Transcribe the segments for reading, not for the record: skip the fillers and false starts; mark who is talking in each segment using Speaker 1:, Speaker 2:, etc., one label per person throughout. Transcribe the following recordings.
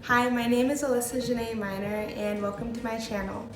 Speaker 1: Hi, my name is alyssajanaeminor and welcome to my channel.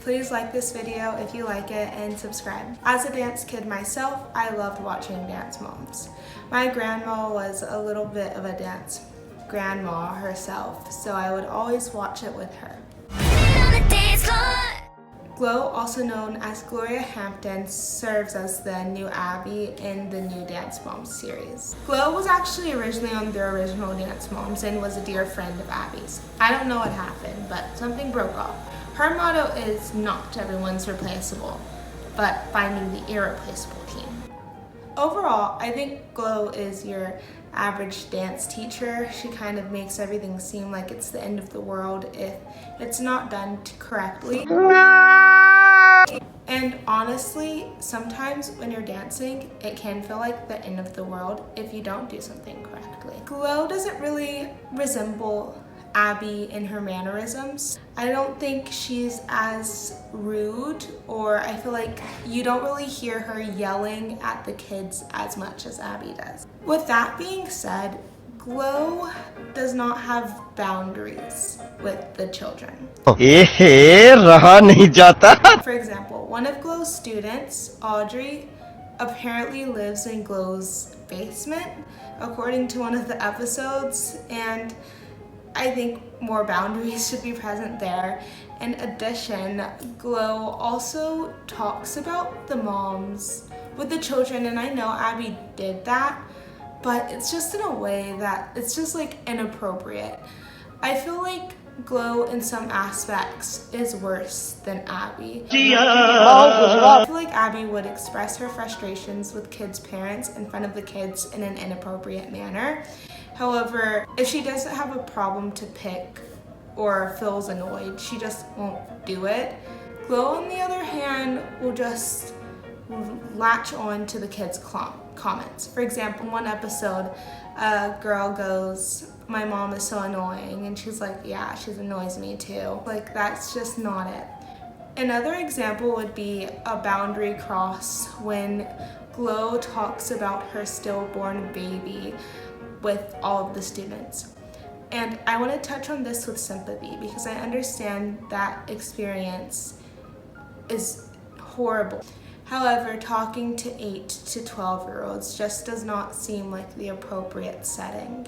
Speaker 1: Please like this video if you like it and subscribe. As a dance kid myself, I loved watching Dance Moms. My grandma was a little bit of a dance grandma herself, so I would always watch it with her. Glow, also known as Gloria Hampton, serves as the new Abby in the new Dance Moms series. Glow was actually originally on the original Dance Moms and was a dear friend of Abby's. I don't know what happened, but something broke off. Her motto is not everyone's replaceable, but finding the irreplaceable team. Overall, I think Glow is your average dance teacher. She kind of makes everything seem like it's the end of the world if it's not done correctly. And honestly, sometimes when you're dancing, it can feel like the end of the world if you don't do something correctly. Glow doesn't really resemble Abby in her mannerisms. I don't think she's as rude, or I feel like you don't really hear her yelling at the kids as much as Abby does. With that being said, Glow does not have boundaries with the children. For example, one of Glow's students, Audrey, apparently lives in Glow's basement, according to one of the episodes, and I think more boundaries should be present there. In addition, Glow also talks about the moms with the children, and I know Abby did that, but it's just in a way that it's just like inappropriate. I feel like Glow in some aspects is worse than Abby. I feel like Abby would express her frustrations with kids' parents in front of the kids in an inappropriate manner. However, if she doesn't have a problem to pick or feels annoyed, she just won't do it. Glow, on the other hand, will just latch on to the kids' comments. For example, in one episode, a girl goes, "My mom is so annoying," and she's like, "Yeah, she annoys me too." Like, that's just not it. Another example would be a boundary cross when Glow talks about her stillborn baby with all of the students. And I want to touch on this with sympathy because I understand that experience is horrible. However, talking to 8 to 12-year-olds just does not seem like the appropriate setting.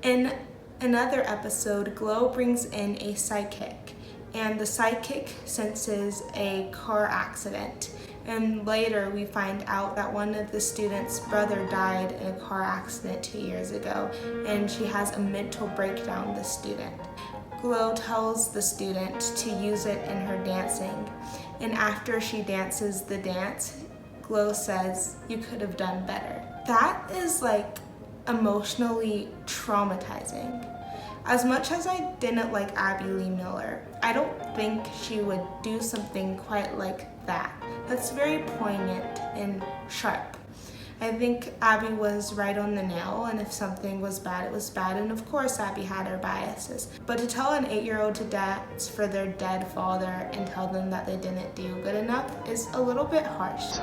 Speaker 1: In another episode, Glow brings in a psychic, and the psychic senses a car accident. And later we find out that one of the students' brother died in a car accident 2 years ago, and she has a mental breakdown, the student. Glow tells the student to use it in her dancing, and after she dances the dance, Glow says, "You could have done better." That is like emotionally traumatizing. As much as I didn't like Abby Lee Miller, I don't think she would do something quite like that. That's very poignant and sharp. I think Abby was right on the nail, and if something was bad, it was bad, and of course Abby had her biases. But to tell an 8-year-old to dance for their dead father and tell them that they didn't do good enough is a little bit harsh.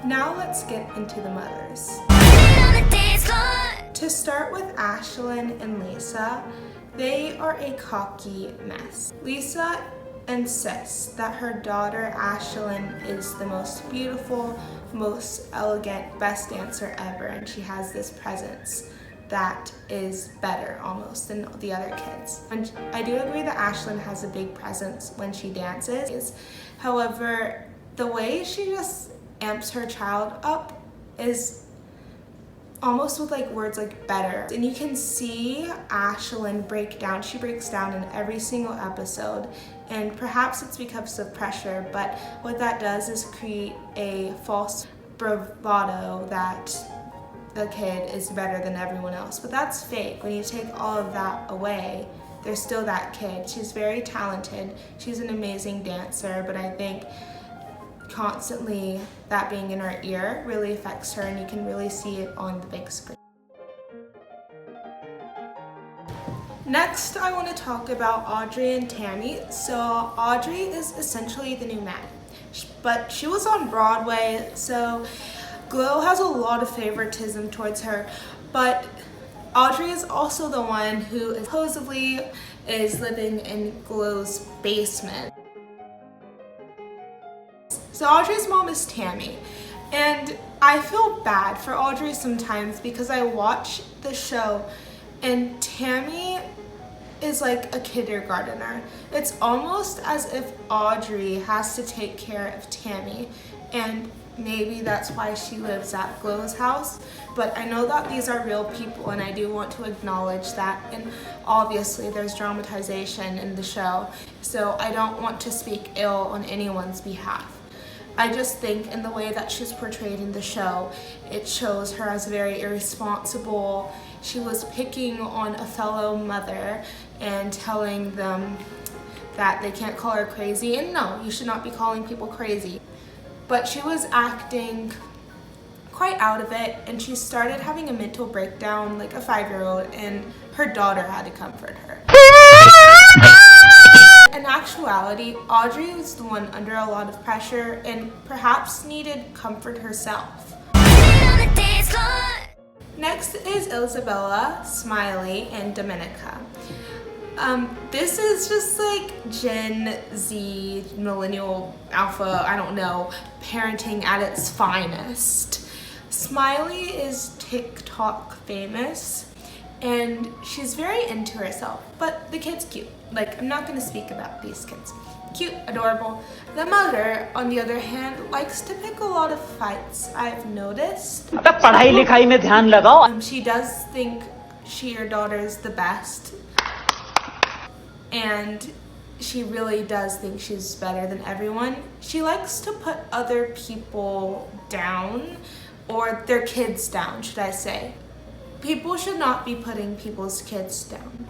Speaker 1: Now let's get into the mothers. To start with Ashlin and Lisa, they are a cocky mess. Lisa insists that her daughter Ashlin is the most beautiful, most elegant, best dancer ever, and she has this presence that is better almost than the other kids. And I do agree that Ashlin has a big presence when she dances. However, the way she just amps her child up is almost with like words like better. And you can see Ashlin break down. She breaks down in every single episode, and perhaps it's because of pressure, but what that does is create a false bravado that the kid is better than everyone else. But that's fake. When you take all of that away, there's still that kid. She's very talented. She's an amazing dancer, but I think constantly that being in her ear really affects her, and you can really see it on the big screen. Next, I want to talk about Audrey and Tammy. So Audrey is essentially the new Maddie, but she was on Broadway, so Glow has a lot of favoritism towards her, but Audrey is also the one who supposedly is living in Glow's basement. So Audrey's mom is Tammy, and I feel bad for Audrey sometimes because I watch the show and Tammy is like a kindergartner. It's almost as if Audrey has to take care of Tammy, and maybe that's why she lives at Glow's house. But I know that these are real people and I do want to acknowledge that, and obviously there's dramatization in the show, so I don't want to speak ill on anyone's behalf. I just think in the way that she's portrayed in the show, it shows her as very irresponsible. She was picking on a fellow mother and telling them that they can't call her crazy, and no, you should not be calling people crazy. But she was acting quite out of it, and she started having a mental breakdown like a 5-year-old, and her daughter had to comfort her. In actuality, Audrey was the one under a lot of pressure and perhaps needed comfort herself. Next is Isabella, Smiley, and Dominica. This is just like Gen Z, millennial, alpha, I don't know, parenting at its finest. Smiley is TikTok famous and she's very into herself, but the kid's cute. Like, I'm not gonna speak about these kids. Cute, adorable. The mother, on the other hand, likes to pick a lot of fights, I've noticed. She does think her daughter is the best, and she really does think she's better than everyone. She likes to put other people down, or their kids down, should I say. People should not be putting people's kids down.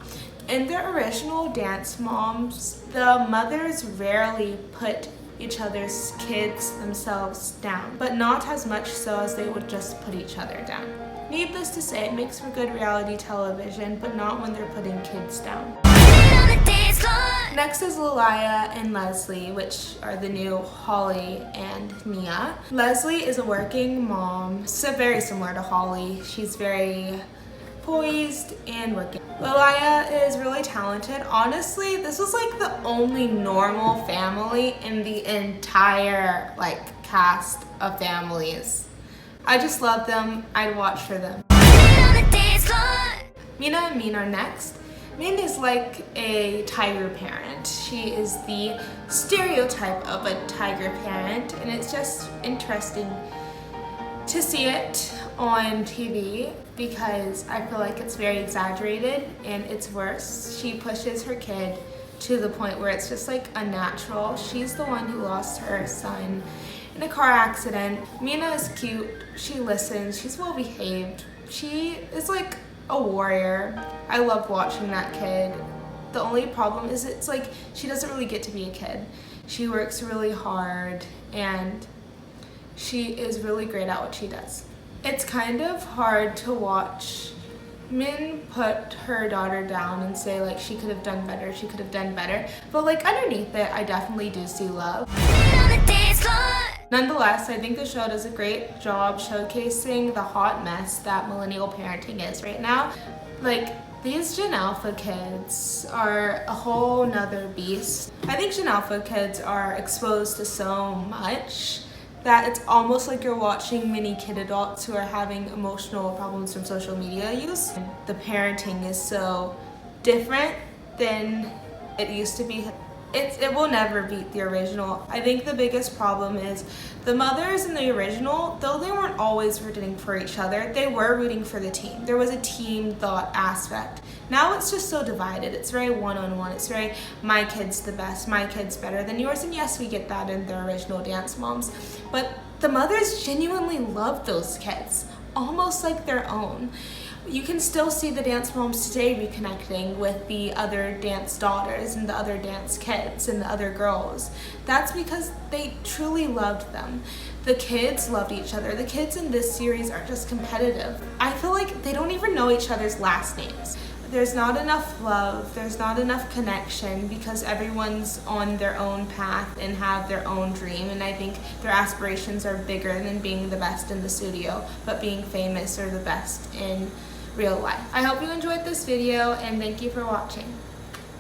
Speaker 1: In the original Dance Moms, the mothers rarely put each other's kids themselves down, but not as much so as they would just put each other down. Needless to say, it makes for good reality television, but not when they're putting kids down. Next is Layia and Leslie, which are the new Holly and Mia. Leslie is a working mom, so very similar to Holly. She's very poised and working. Layia is really talented. Honestly, this was like the only normal family in the entire cast of families. I just love them. I'd watch for them. Mina and Mina are next. Mina is like a tiger parent. She is the stereotype of a tiger parent, and it's just interesting to see it on TV because I feel like it's very exaggerated and it's worse. She pushes her kid to the point where it's just like unnatural. She's the one who lost her son in a car accident. Mina is cute, she listens, she's well behaved. She is like a warrior. I love watching that kid. The only problem is it's like she doesn't really get to be a kid. She works really hard and she is really great at what she does. It's kind of hard to watch Min put her daughter down and say like she could have done better, she could have done better, but like underneath it I definitely do see love. Nonetheless, I think the show does a great job showcasing the hot mess that millennial parenting is right now. Like, these Gen Alpha kids are a whole nother beast. I think Gen Alpha kids are exposed to so much that it's almost like you're watching mini kid adults who are having emotional problems from social media use. The parenting is so different than it used to be. It will never beat the original. I think the biggest problem is the mothers in the original, though they weren't always rooting for each other, they were rooting for the team. There was a team thought aspect. Now it's just so divided. It's very one-on-one. It's very, my kid's the best, my kid's better than yours. And yes, we get that in the original Dance Moms. But the mothers genuinely love those kids, almost like their own. You can still see the Dance Moms today reconnecting with the other dance daughters and the other dance kids and the other girls. That's because they truly loved them. The kids loved each other. The kids in this series are just competitive. I feel like they don't even know each other's last names. There's not enough love, there's not enough connection because everyone's on their own path and have their own dream, and I think their aspirations are bigger than being the best in the studio, but being famous or the best in real life. I hope you enjoyed this video and thank you for watching.